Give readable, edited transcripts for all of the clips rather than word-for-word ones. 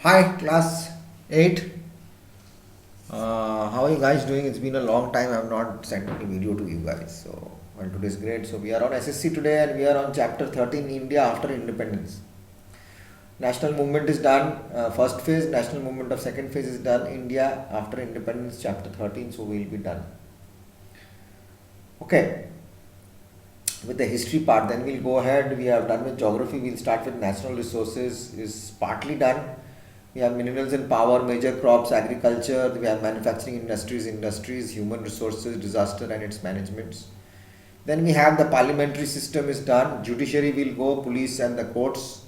Hi, class 8. How are you guys doing? It's been a long time. I have not sent any video to you guys. Well, today's great. So, we are on SSC today and we are on chapter 13 India after independence. National movement is done. First phase, national movement of second phase is done. India after independence, chapter 13. So, we will be done. Okay. With the history part, then we'll go ahead. We have done with geography. We'll start with natural resources. Is partly done. We have minerals and power, major crops, agriculture. We have manufacturing industries, human resources, disaster and its managements. Then we have the parliamentary system is done. Judiciary will go, police and the courts.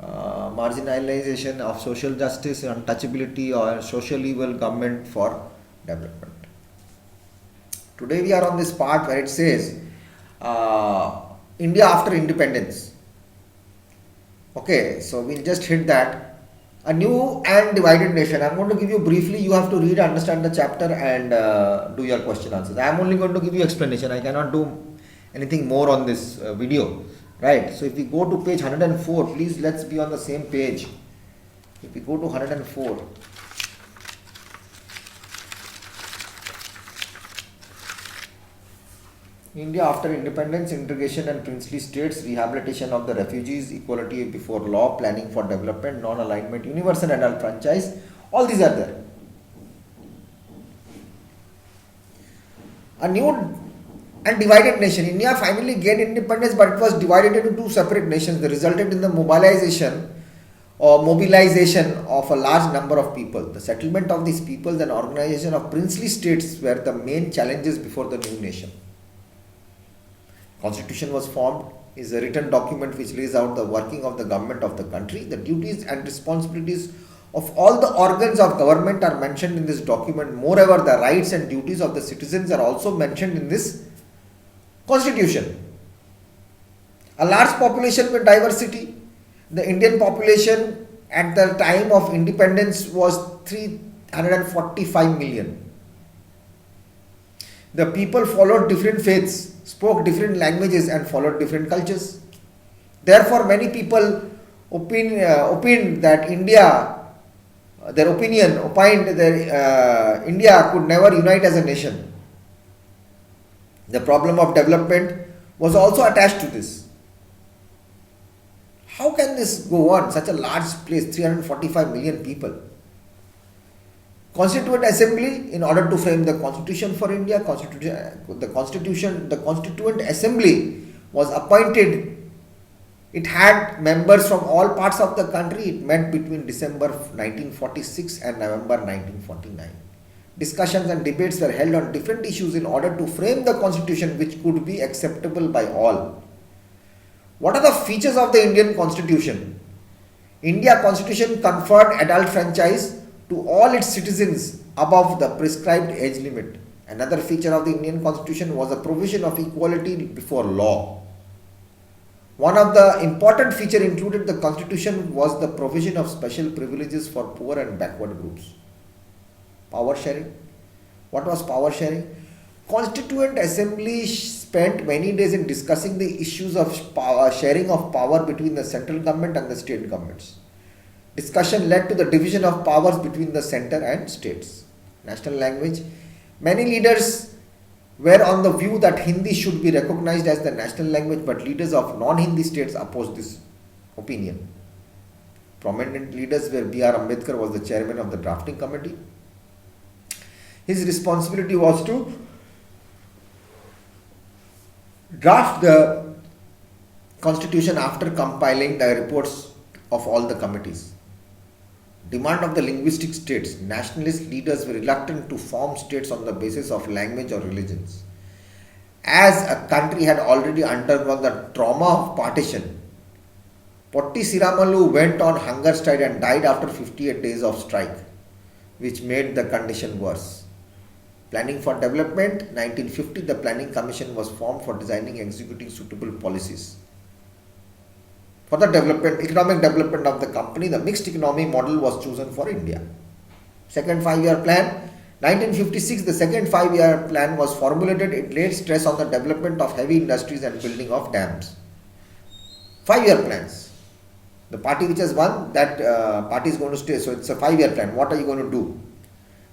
Marginalization of social justice, untouchability or social evil, government for development. Today we are on this part where it says India after independence. Okay, so we'll just hit that. A new and divided nation. I'm going to give you briefly. You have to read, understand the chapter, and do your question answers. I'm only going to give you explanation. I cannot do anything more on this video, right? So if we go to page 104, please let's be on the same page. If we go to 104. India after independence, integration and princely states, rehabilitation of the refugees, equality before law, planning for development, non-alignment, universal adult franchise, all these are there. A new and divided nation. India finally gained independence, but it was divided into two separate nations that resulted in the mobilization of a large number of people. The settlement of these peoples and organization of princely states were the main challenges before the new nation. Constitution was formed, is a written document which lays out the working of the government of the country. The duties and responsibilities of all the organs of government are mentioned in this document. Moreover, the rights and duties of the citizens are also mentioned in this constitution. A large population with diversity. The Indian population at the time of independence was 345 million. The people followed different faiths, spoke different languages and followed different cultures. Therefore, many people opined that India could never unite as a nation. The problem of development was also attached to this. How can this go on? Such a large place, 345 million people. Constituent Assembly, in order to frame the constitution for India, the Constituent Assembly was appointed. It had members from all parts of the country. It met between December 1946 and November 1949. Discussions and debates were held on different issues in order to frame the constitution which could be acceptable by all. What are the features of the Indian Constitution? India Constitution conferred adult franchise to all its citizens above the prescribed age limit. Another feature of the Indian Constitution was a provision of equality before law. One of the important features included the Constitution was the provision of special privileges for poor and backward groups. Power sharing. What was power sharing? Constituent Assembly spent many days in discussing the issues of sharing of power between the central government and the state governments. Discussion led to the division of powers between the center and states. National language. Many leaders were on the view that Hindi should be recognized as the national language, but leaders of non-Hindi states opposed this opinion. Prominent leaders were B.R. Ambedkar was the chairman of the drafting committee. His responsibility was to draft the constitution after compiling the reports of all the committees. Demand of the linguistic states. Nationalist leaders were reluctant to form states on the basis of language or religions. As a country had already undergone the trauma of partition, Potti Siramalu went on hunger strike and died after 58 days of strike, which made the condition worse. Planning for development. 1950, the Planning Commission was formed for designing and executing suitable policies. For the economic development of the company, the mixed economy model was chosen for India. Second 5-year plan. 1956, the second 5-year plan was formulated. It laid stress on the development of heavy industries and building of dams. 5-year plans. The party which has won, that party is going to stay. So it's a 5-year plan. What are you going to do?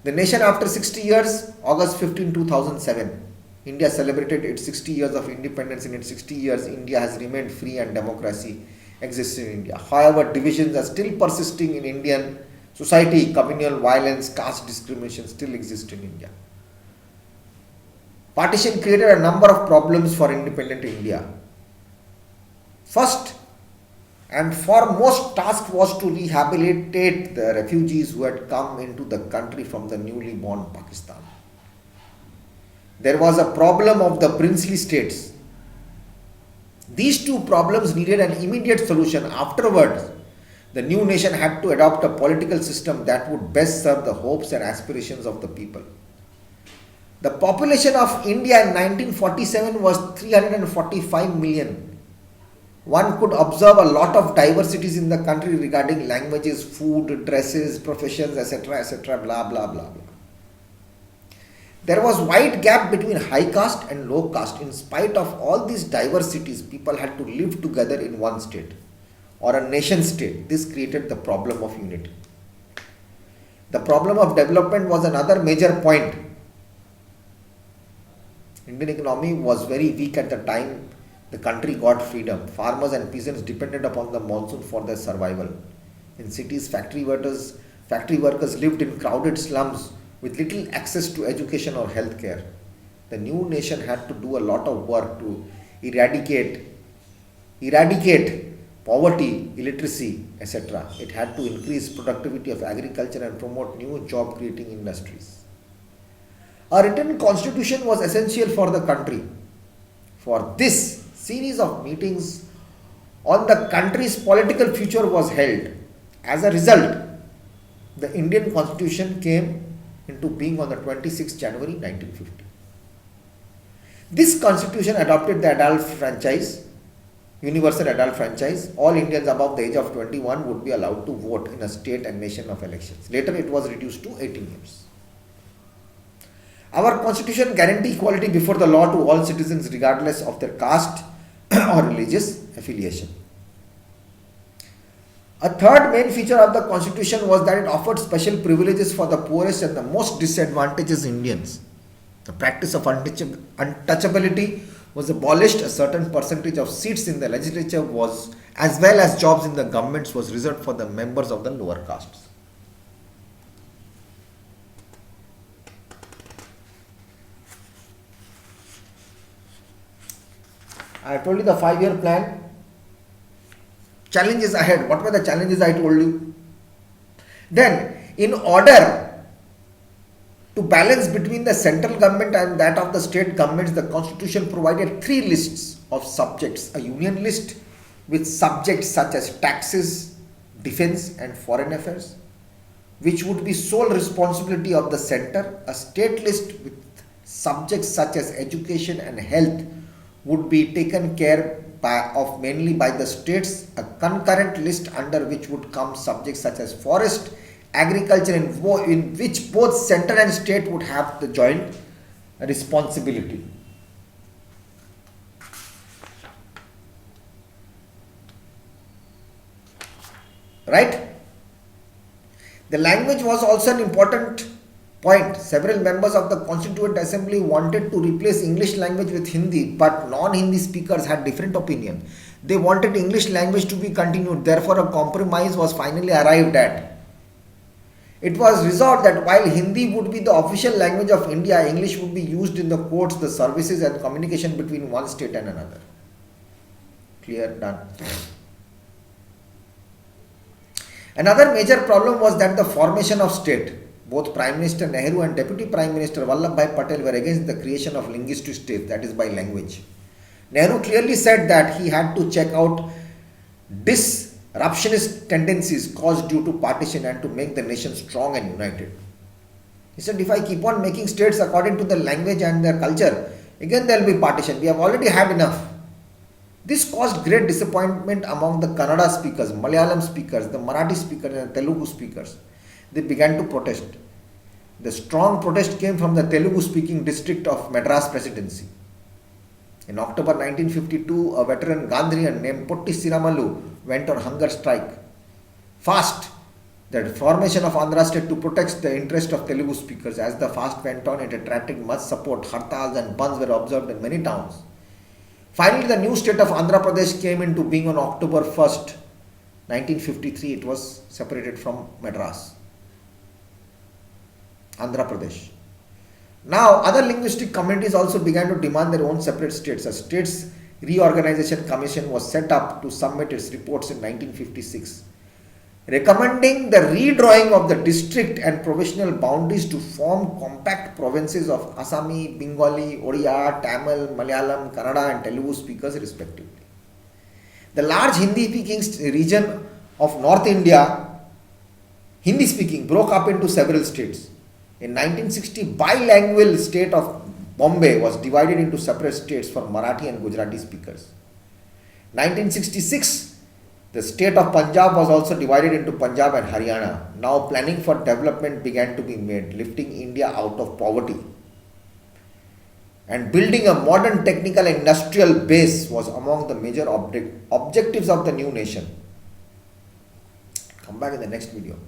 The nation after 60 years, August 15, 2007, India celebrated its 60 years of independence. In its 60 years, India has remained free and democracy exists in India. However, divisions are still persisting in Indian society. Communal violence, caste discrimination still exist in India. Partition created a number of problems for independent India. First and foremost task was to rehabilitate the refugees who had come into the country from the newly born Pakistan. There was a problem of the princely states. These two problems needed an immediate solution. Afterwards, the new nation had to adopt a political system that would best serve the hopes and aspirations of the people. The population of India in 1947 was 345 million. One could observe a lot of diversities in the country regarding languages, food, dresses, professions, etc., blah, blah, blah, blah. There was wide gap between high caste and low caste. In spite of all these diversities, people had to live together in one state or a nation state. This created the problem of unity. The problem of development was another major point. Indian economy was very weak at the time the country got freedom. Farmers and peasants depended upon the monsoon for their survival. In cities, factory workers lived in crowded slums with little access to education or health care. The new nation had to do a lot of work to eradicate poverty, illiteracy, etc. It had to increase productivity of agriculture and promote new job creating industries. A written constitution was essential for the country. For this, series of meetings on the country's political future was held. As a result, the Indian constitution came into being on the 26th January 1950. This constitution adopted the adult franchise, universal adult franchise. All Indians above the age of 21 would be allowed to vote in a state and nation of elections. Later it was reduced to 18 years. Our constitution guarantees equality before the law to all citizens regardless of their caste or religious affiliation. A third main feature of the constitution was that it offered special privileges for the poorest and the most disadvantaged Indians. The practice of untouchability was abolished. A certain percentage of seats in the legislature was, as well as jobs in the governments, was reserved for the members of the lower castes. I have told you the 5-year plan. Challenges ahead. What were the challenges I told you? Then, in order to balance between the central government and that of the state governments, the constitution provided 3 lists of subjects. A union list with subjects such as taxes, defense and foreign affairs, which would be sole responsibility of the center. A state list with subjects such as education and health would be taken care of mainly by the states. A concurrent list under which would come subjects such as forest, agriculture, in which both center and state would have the joint responsibility. Right? The language was also an important point. Several members of the Constituent Assembly wanted to replace English language with Hindi, but non-Hindi speakers had different opinion. They wanted English language to be continued. Therefore, a compromise was finally arrived at. It was resolved that while Hindi would be the official language of India, English would be used in the courts, the services and communication between one state and another. Clear? Done. Another major problem was that the formation of state. Both Prime Minister Nehru and Deputy Prime Minister Vallabhbhai Patel were against the creation of linguistic state, that is by language. Nehru clearly said that he had to check out disruptionist tendencies caused due to partition and to make the nation strong and united. He said, if I keep on making states according to the language and their culture, again there will be partition. We have already had enough. This caused great disappointment among the Kannada speakers, Malayalam speakers, the Marathi speakers and Telugu speakers. They began to protest. The strong protest came from the Telugu speaking district of Madras Presidency. In October 1952, a veteran Gandhian named Potti Siramalu went on hunger strike. Fast, the formation of Andhra state to protect the interest of Telugu speakers. As the fast went on, it attracted much support. Hartals and bands were observed in many towns. Finally, the new state of Andhra Pradesh came into being on October 1st, 1953. It was separated from Madras. Andhra Pradesh. Now, other linguistic communities also began to demand their own separate states. A States Reorganization Commission was set up to submit its reports in 1956, recommending the redrawing of the district and provisional boundaries to form compact provinces of Assami, Bengali, Odia, Tamil, Malayalam, Kannada and Telugu speakers respectively. The large Hindi-speaking region of North India, Hindi speaking, broke up into several states. In 1960, bilingual state of Bombay was divided into separate states for Marathi and Gujarati speakers. 1966, the state of Punjab was also divided into Punjab and Haryana. Now planning for development began to be made, lifting India out of poverty. And building a modern technical and industrial base was among the major objectives of the new nation. Come back in the next video.